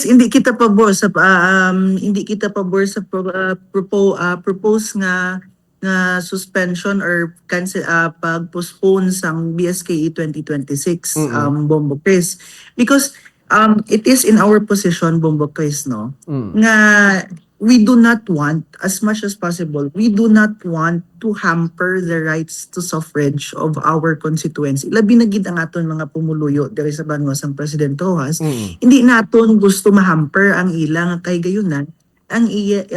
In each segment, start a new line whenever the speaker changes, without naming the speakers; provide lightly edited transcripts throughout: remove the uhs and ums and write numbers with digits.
Chris, hindi kita pabor sa propose nga suspension or cancel pag-postpone sang BSKE 2026 Bombo Chris, because it is in our position Bombo Chris, no, nga we do not want, as much as possible, we do not want to hamper the rights to suffrage of our constituency. Labi na gid ang aton mga pumuluyo diri sa banwa sang President Rojas. Hindi naton gusto mahamper ang ilang kay gayunan ang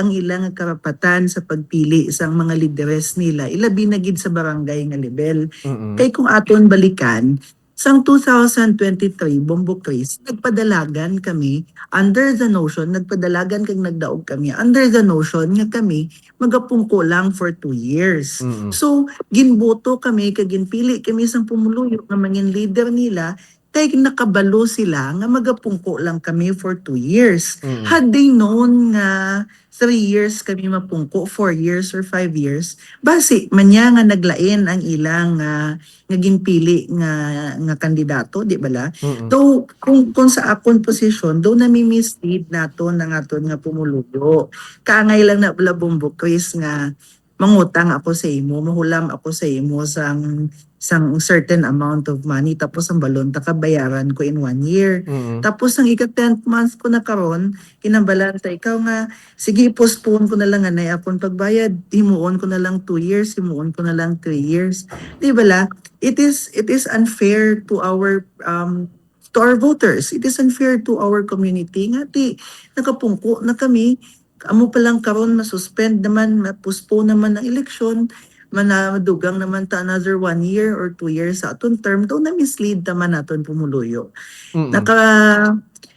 ilang karapatan sa pagpili sang mga lideres nila. Ilabi na gid sa barangay nga level. Kay kung aton balikan, sang 2023, Bombo Chris, nagpadalagan kami under the notion, nagpadalagan kag nagdaog kami under the notion nga kami magapungko lang for 2 years. So, ginboto kami, kag ginpili kami sang pumuluyo nga mangin leader nila, kay nakabalo sila nga magapungko lang kami for 2 years. Had they known nga 3 years kami mapungko, 4 years or 5 years, basi manya nga naglain ang ilang nga ginpili nga kandidato, di bala? Though kung sa akon posisyon, though nami-mislead naton ang aton nga pumuluyo. Kaangay lang na bala Bombo Chris nga mangutang ako sa imo, mahulam ako sa imo sang certain amount of money, tapos ang balon kabayaran ko in 1 year. Tapos ang ika-10th month ko na karon, kinabalanta ikaw nga, sige postpone ko na lang anay akong pagbayad, himuon ko na lang 2 years, himuon ko na lang 3 years. Di bala? It is unfair to our voters. It is unfair to our community nga nakapungko na kami. Amo pa lang karon masuspend naman, ma-postpone naman ang eleksyon, manadugang naman ta another 1 year or 2 years sa aton term, daw na-mislead naman naton pumuluyo.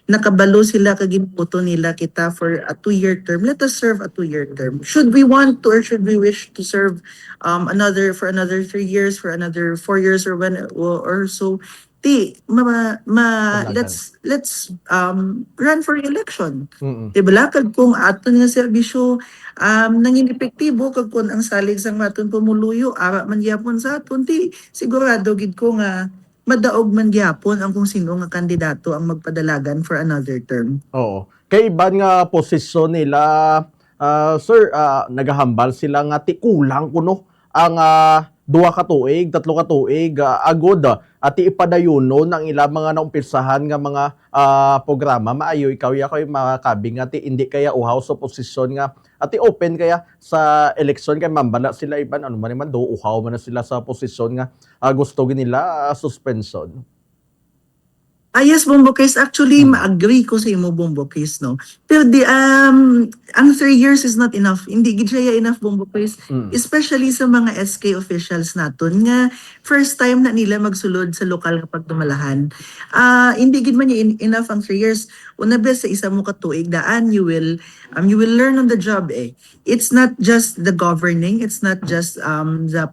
Nakabalo sila kagimputo nila kita for a 2-year term. Let us serve a 2-year term. Should we want to or should we wish to serve another 3 years, for another 4 years or so, let's run for election. Diba? Kag kung aton nga serbisyo nangin epektibo, kag kung ang salig sang maton pumuluyo ara man gyapon sa aton, sigurado gid ko nga madaog man gyapon ang kung sino nga kandidato ang magpadalagan for another term.
Oo. Kay iban nga posisyon nila, sir, nagahambal sila nga kulang kuno ang 2 ka tuig, 3 ka tuig agod at ipadayonon ang ilang mga naumpisahan nga mga programa. Maayo ikaw yakoy makabing nga hindi kaya uhaw sa posisyon nga at open kaya sa eleksyon kay mambala sila iban ano man do uhaw man na sila sa posisyon nga gusto nila suspension.
Yes, Bombo Chris. Actually, ma-agree ko sa imo, Bombo Chris, no? Pero ang 3 years is not enough. Hindi gid siya enough, Bombo Chris. Especially sa mga SK officials naton nga first time na nila magsulod sa lokal nga pagdumalahan. Hindi gid man enough ang 3 years. Una bes sa isa mo ka tuig daan, you will learn on the job eh. It's not just the governing, it's not just the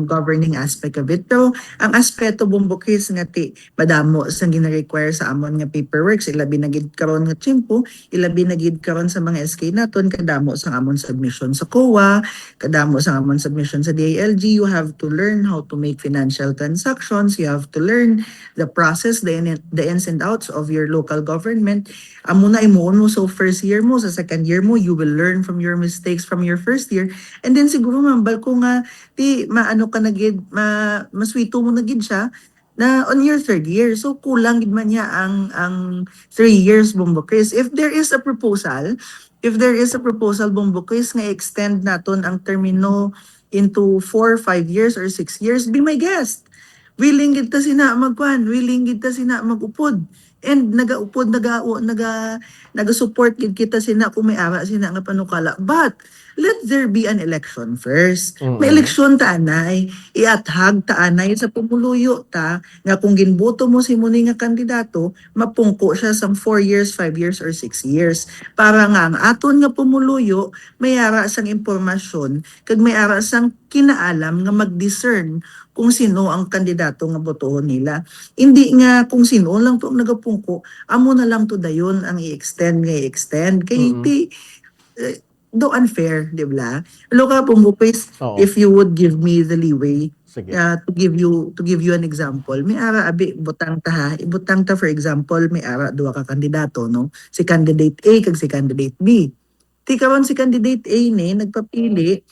governing aspect of it. Pero ang aspeto, Bombo Chris, nga madamo sa gina-require sa amon nga paperwork, ilabi na gid karon nga tiyempo, ilabi na gid karon sa mga SK naton, kadamo sa amon submission sa COA, kadamo sa amon submission sa DILG. You have to learn how to make financial transactions, you have to learn the process, the ins and outs of your local government. Amo na imuon mo so first year mo, sa second year mo, you will learn from your mistakes from your first year, and then siguro mambal ko nga maano ka na gid, maswito mo na gid siya na on your 3rd year. So kulang gid man niya ang 3 years, Bombo Chris. If there is a proposal, Bombo Chris, nga extend naton ang termino into 4, 5 years or 6 years, be my guest. Willing gid ta sina magkuan, willing gid ta sina magupod. And nagaupod, naga-support gid kita sina kung may ara sina nga panukala. But let there be an election first. May eleksyon ta anay, iathag ta anay sa pumuluyo ta nga kung ginboto mo si muni nga kandidato, mapungko siya sa 4 years, 5 years or 6 years. Para nga ang aton nga pumuluyo may ara sang impormasyon kag may ara sang kinaalam nga mag-discern kung sino ang kandidato nga botohon nila. Hindi nga kung sino lang to ang nagapungko, amo na lang to dayon ang i-extend. Kay do unfair, di ba? Look up, Bombo Chris, if you would give me the leeway
Sige.
To give you an example, may ara abi butang ta ha, ibutang ta for example, may ara duha ka kandidato no, si candidate A kag si candidate B. Ti karon si candidate A ni nagpapili,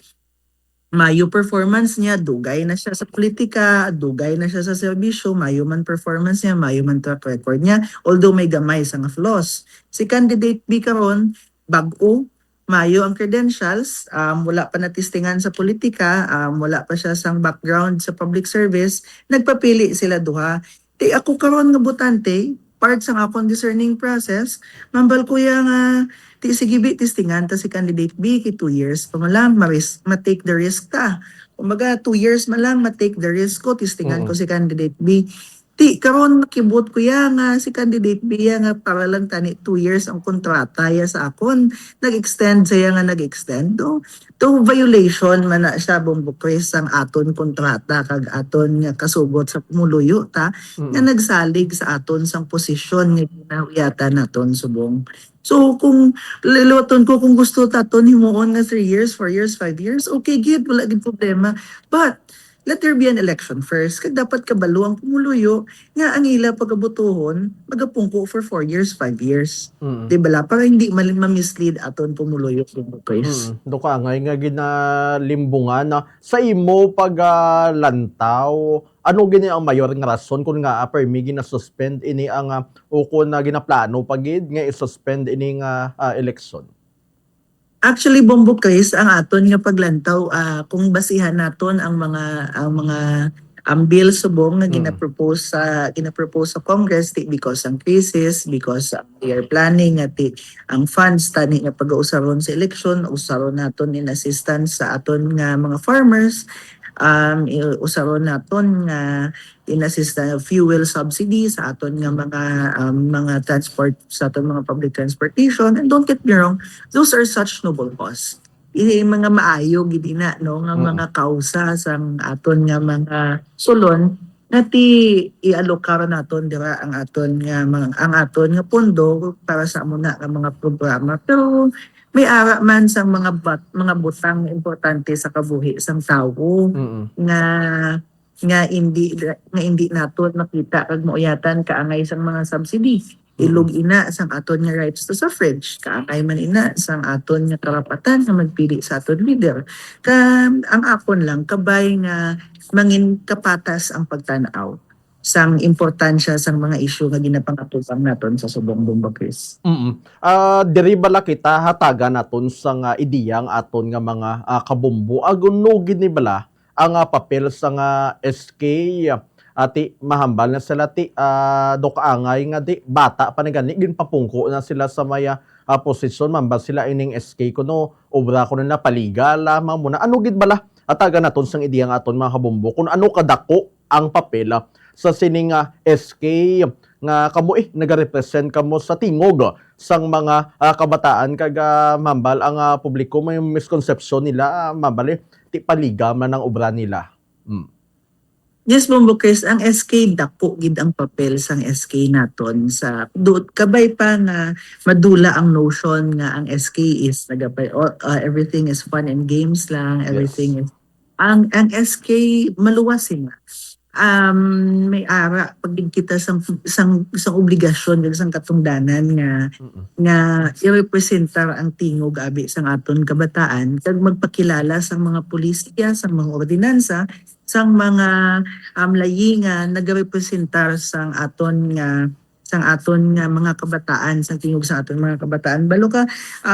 mayo performance niya, dugay na siya sa politika, dugay na siya sa serbisyo, mayo man performance niya, mayo man track record niya, although may gamay sa nga flaws. Si candidate B karon bag-o, mayo ang credentials, wala pa natistingan sa politika, wala pa siya sang background sa public service, nagpapili sila duha. Ti ako karon nga botante, part sang akong discerning process, mambal kuya nga ti sige bi tistingan ta si candidate B kay 2 years pa man lang ma-take the risk ta. Kumbaga 2 years man lang ma-take the risk ko tistingan ko si candidate B. Ti karon nakibot ko ya nga si candidate B ya nga para lang tani 2 years ang kontrata ya sa akon. Nag-extend siya nga nag-extend do. To violation man na siya bumbukres ang aton kontrata kag aton nga kasugot sa pumuluyo ta nga nagsalig sa aton sang posisyon nga ginahuyatan naton subong. So kung liloton ko kung gusto taton himuon nga 3 years, 4 years, 5 years, okay gid wala gid problema. But let there be an election first. Kag dapat kabalo ang pumuluyo nga ang ila pagabutuhon magapungko for 4 years, 5 years. Di bala? Para hindi ma-mislead aton pumuluyo kung guys.
Do ka ngay nga ginalimbungan na sa imo pag lantaw, ano gini ang mayor nga rason kung nga permi gina-suspend ini ang uko na ginaplano pagid nga i-suspend ini nga election?
Actually, Bombo Chris, ang aton nga paglantaw, kung basihan naton ang mga bill subong nga ginapropose sa Congress because ang crisis, because we are planning at ang funds tani nga pag-uusaron sa election, usaron naton in assistance sa aton nga mga farmers, usaron naton nga in-assist na fuel subsidy sa aton nga mga transport sa aton mga public transportation. And don't get me wrong, those are such noble cause. Mga maayo gid na no nga mga kausa sang aton nga mga sulon nati i-alokar naton dira ang aton nga pondo para sa amuna nga mga programa. Pero may ara man sang mga butang importante sa kabuhi sang tawo nga hindi naton makita kag mouyatan kaangay sang mga subsidy. Ilog ina sang aton nga rights to suffrage, kaangay man ina sang aton nga karapatan nga magpili sa aton leader. Ang akon lang kabay nga mangin kapatas ang pagtan-aw sang importansya sang mga isyu nga ginapangatupang naton sa subong Bombo Chris.
Diri bala kita hataga naton sang ideyang aton nga mga kabumbo aguno gid ni bala ang papel sa nga SK ati mahambal na sila ti do kaangay nga di bata pa ni gani ginpapungko na sila sa maya posisyon mambal sila ining SK kuno obra kuno na paliga lamang muna ano gid bala ataga naton sang ideyang aton mga kabumbo kung ano kadako ang papel sa sining SK nga kamo nagarepresent kamo sa tingog sang mga kabataan kag mambal ang publiko may misconception nila mambal ti paliga man ang obra nila.
Yes, Bombo Chris, ang SK dako gid ang papel sang SK naton sa kabay pa nga madula ang notion nga ang SK is everything is fun and games lang, everything is ang SK maluwas nga. May ara pag kita sang obligasyon sang katungdanan nga i-representar ang tingog abi sang aton kabataan kag magpakilala sang mga pulisya, sang mga ordinansa, sang mga layingan nagarepresentar sang aton nga mga kabataan, sang tingog sa aton mga kabataan. Balo ka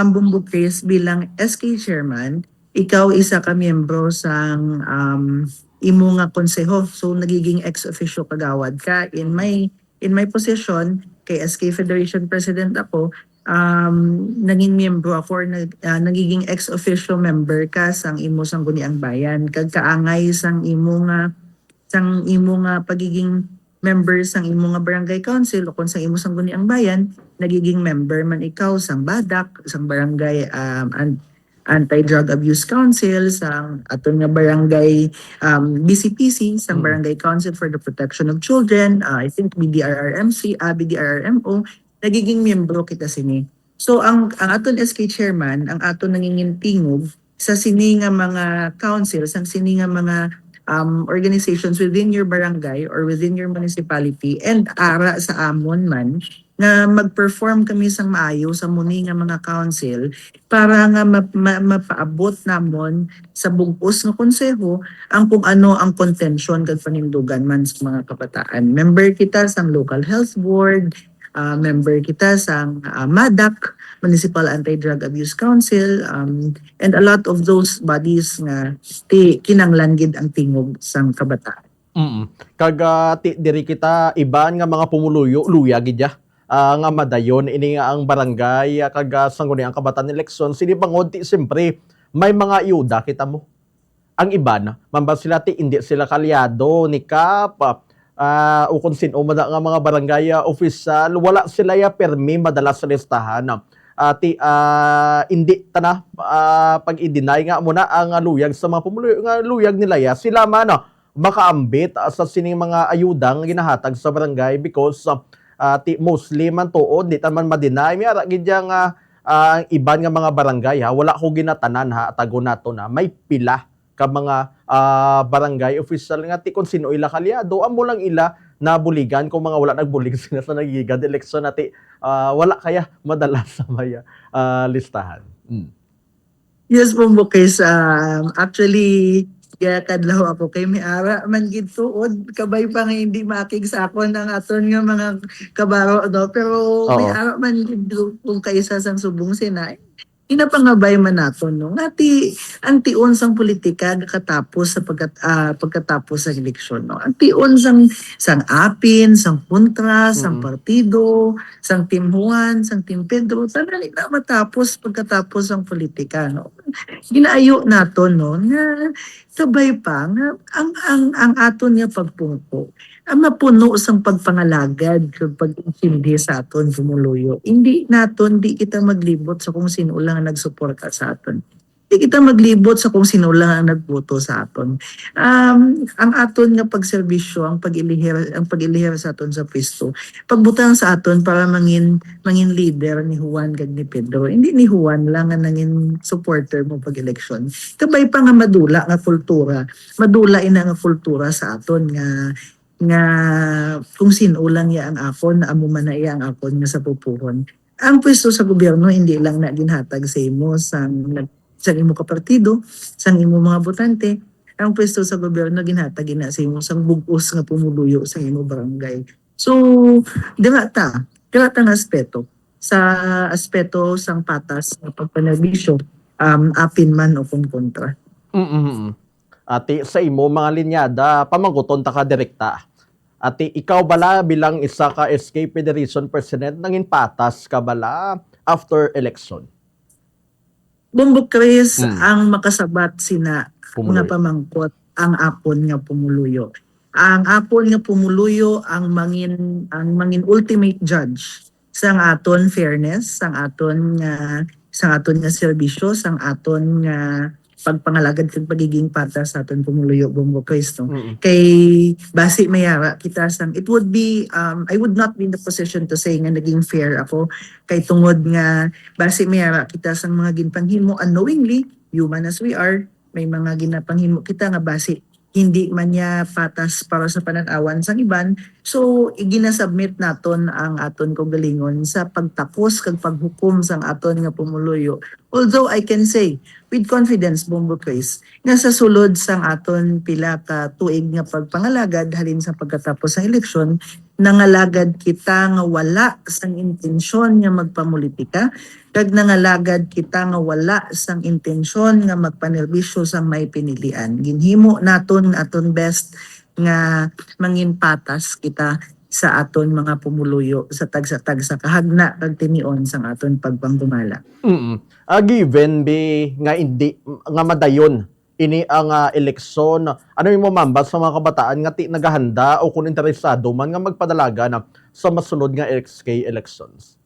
Bombo Chris bilang SK chairman, ikaw isa ka miyembro sang imo nga konseho, so nagiging ex officio kagawad ka. In my position kay SK Federation President ako, naging miyembro ako or nagiging ex officio member ka sang imo sangguniang bayan kag kaangay sang imo nga pagiging member sang imo nga barangay council o kung sang imo sangguniang bayan, nagiging member man ikaw sang BADAC, sang barangay Anti-Drug Abuse Council, sang aton nga barangay BCPC, sang Barangay Council for the Protection of Children, I think BDRRMO, nagiging miyembro kita sini. So ang aton SK chairman, ang aton nangingin tingog sa sini nga mga council, sang sini nga mga organizations within your barangay or within your municipality and ara sa amon man nga mag-perform kami sang maayo sa muni nga mga council para nga mapaabot namon sa bugos nga konseho ang kung ano ang contention kag panindugan man sa mga kabataan. Member kita sang local health board, member kita sang MADAC, Municipal Anti-Drug Abuse Council, and a lot of those bodies nga kinanglan gid ang tingog sang kabataan.
Kaga diri kita iban nga mga pumuluyo luya gid ya. Nga madayon ini nga ang barangay kaga sangguni ang kabataan eleksyon sini bangod ti siyempre may mga ayuda kita mo. Ang iban mambas sila ti hindi sila kalyado ni kap o kung sino nga mga barangay official wala sila ya permi madalas sa listahan hindi tana pag i-deny nga muna ang luyag sa mga pumuluyo nga luyag nila ya sila man makaambit sa sining mga ayudang ginahatag sa barangay because mostly man tuod di taman ma-deny mi ara gid nga iban nga mga barangay wala ko ginatanan tago nato na may pila ka mga barangay official nga ti kung sino ila kalyado amo lang ila nabuligan kung mga wala nagbulig sila sa nagigad eleksyon nati wala kaya madalas sa maya listahan.
Yes, Bumbukis. Actually, kaya kadlaw ako kay may ara man gid tuod kabay pa nga hindi makig sa akon ang aton nga mga kabaro no pero may ara man gid kung kaisa sang subong sina inapangabay man naton no ngati ang tion sang politika katapos sa pagkatapos sa eleksyon no ang tion sang apin sang kontra sang partido sang Team Juan sang Team Pedro tanan na matapos pagkatapos ang politika no ginaayo naton no nga sabay pa nga ang aton nga pagpungko ang mapuno sang pagpangalagad kag pag-intindi sa aton pumuluyo. Hindi naton di kita maglibot sa kung sino lang ang nagsuporta sa aton. Di kita maglibot sa kung sino lang ang nagboto sa aton. Ang aton nga pagserbisyo, ang pag-ilihir sa aton sa Kristo, pagbutang sa aton para mangin leader ni Juan kag ni Pedro. Hindi ni Juan lang nga nangin supporter mo pag-eleksyon. Kabay pa nga madula nga kultura. Madula ina nga kultura sa aton nga kung sino lang ya ang akon, amo man na iya ang akon nga sa pupuhon. Ang pwesto sa gobyerno hindi lang na ginhatag sa imo sang imo kapartido, sang imo mga botante. Ang pwesto sa gobyerno ginhatag ina sa imo sang bugos nga pumuluyo sa imo barangay. So, dira ta nga aspeto sa aspeto sang patas nga pagpanerbisyo apin man o kung kontra.
Ati sa imo mga linyada pamaguton ta ka direkta. Ati ikaw bala bilang isa ka SK Federation President nangin patas ka bala after election?
Bumbok Chris ang makasabat sina
Pumuluyo.
nga pamangkot ang apon nga pumuluyo. Ang apon nga pumuluyo ang mangin ultimate judge sang aton fairness, sang aton nga serbisyo, sang aton nga pagpangalagad kag pagiging patas sa aton pumuluyo Bumbok Chris no. Kay basi mayara kita sang it would be I would not be in the position to say nga naging fair ako kay tungod nga basi mayara kita sang mga ginpanghimo unknowingly human as we are may mga ginapanghimo kita nga basi hindi man niya patas para sa pananawan sang iban so iginasubmit naton ang aton kaugalingon sa pagtapos kag paghukom sang aton nga pumuluyo. Although I can say with confidence Bumbok Chris nga sa sulod sang aton pila ka tuig nga pagpangalagad halin sa pagkatapos sa eleksyon nangalagad kita nga wala sang intensyon nga magpamulitika kag nangalagad kita nga wala sang intensyon nga magpanerbisyo sang may pinilian. Ginhimo naton aton best nga mangin patas kita sa aton mga pumuluyo sa tagsa-tagsa kahagna kag tinion sang aton pagpangdumala.
Given be nga hindi nga madayon ini ang eleksyon, ano mo mambas sa mga kabataan nga ti nagahanda o kung interesado man nga magpadalaga na sa masunod nga SK elections?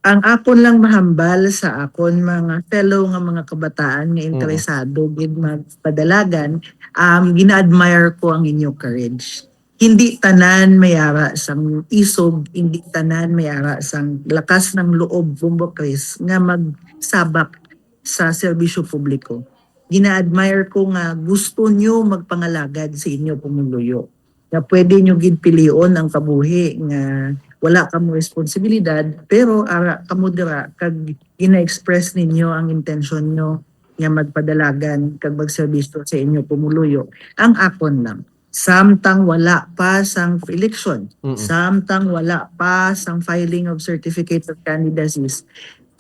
Ang akon lang mahambal sa akon mga fellow nga mga kabataan nga interesado gid magpadalagan, gina-admire ko ang inyong courage. Hindi tanan mayara sang isog, hindi tanan mayara sang lakas ng loob Bumbok Chris nga magsabak sa serbisyo publiko. gina-admire ko nga gusto nyo magpangalagad sa inyo pumuluyo. Na pwede nyo gid pilion ang kabuhi nga wala kamo responsibilidad pero ara kamo dira kag gina-express ninyo ang intention nyo nga magpadalagan kag magserbisyo sa inyo pumuluyo. Ang akon lang, samtang wala pa sang election, samtang wala pa sang filing of certificate of candidacies,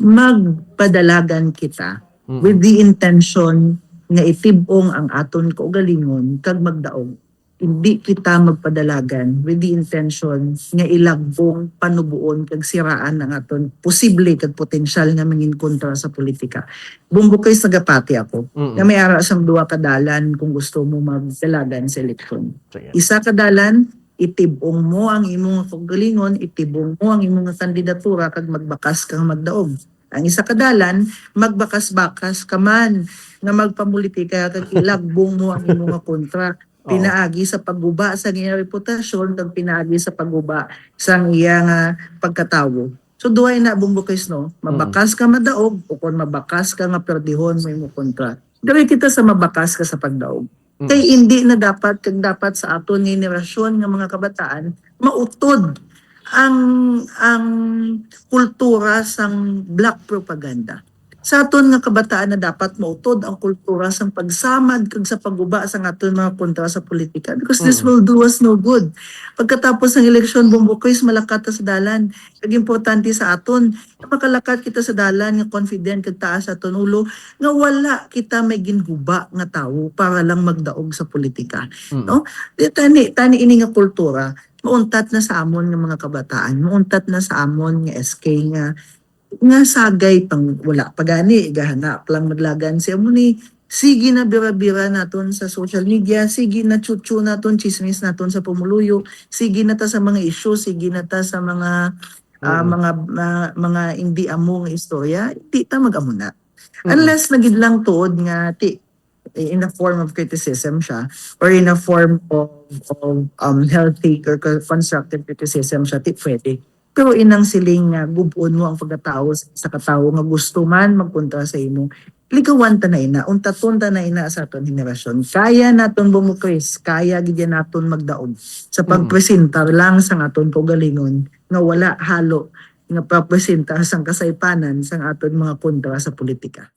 magpadalagan kita with the intention nga itibong ang aton kaugalingon kag magdaog. Hindi kita magpadalagan with the intention nga ilagbong panubuon kag siraan ang aton posible kag potensyal nga mangin kontra sa politika. Bumbukay sa gapati ako. Na may ara sang duwa ka dalan kung gusto mo magdalagan sa eleksyon.
Sige.
Isa ka dalan, itibong mo ang imong kaugalingon, itibong mo ang imong kandidatura kag magbakas kang magdaog. Ang isa ka dalan, magbakas-bakas ka man nga magpamulitika kag ilagbong mo ang imong kontra. Pinaagi sa pagguba sa iyang reputasyon kag pinaagi sa pagguba sa iyang pagkatawo. So duay na bumbukis no, mabakas ka madaog o kung mabakas ka nga perdihon mo imong kontra. Dili kita sa mabakas ka sa pagdaog. Kay hindi na dapat kag dapat sa aton nga henerasyon nga mga kabataan mautod ang kultura sang black propaganda. Sa aton nga kabataan na dapat mautod ang kultura sang pagsamad kag sa pagguba sa aton mga kontra sa politika because this will do us no good. Pagkatapos ng eleksyon bumbukoy malakat ta sa dalan. Kag importante sa aton na makalakat kita sa dalan nga confident kag taas sa aton ulo nga wala kita may ginhuba nga tawo para lang magdaog sa politika. No? Tani ini nga kultura mauntat na sa amon nga mga kabataan, mauntat na sa amon nga SK nga sagay pang wala pagani gahanap lang maglagan si amo ni sige na bira-bira naton sa social media, sige na chuchu naton chismis naton sa pumuluyo, sige na ta sa mga issue, sige na ta sa mga mga hindi amo nga istorya, di ta mag-amo na. Unless nagid lang tuod nga in a form of criticism siya or in a form of healthy or constructive criticism siya, di pwede. Pero inang siling nga gubon mo ang pagkatao sa katao nga gusto man magpunta sa imo. Ligawan ta na ina, untaton ta na ina sa aton henerasyon. Kaya naton bumukris, kaya gid naton magdaog sa pagpresentar lang sa aton kaugalingon nga wala halo nga pagpresenta sang kasaypanan sang aton mga kontra sa politika.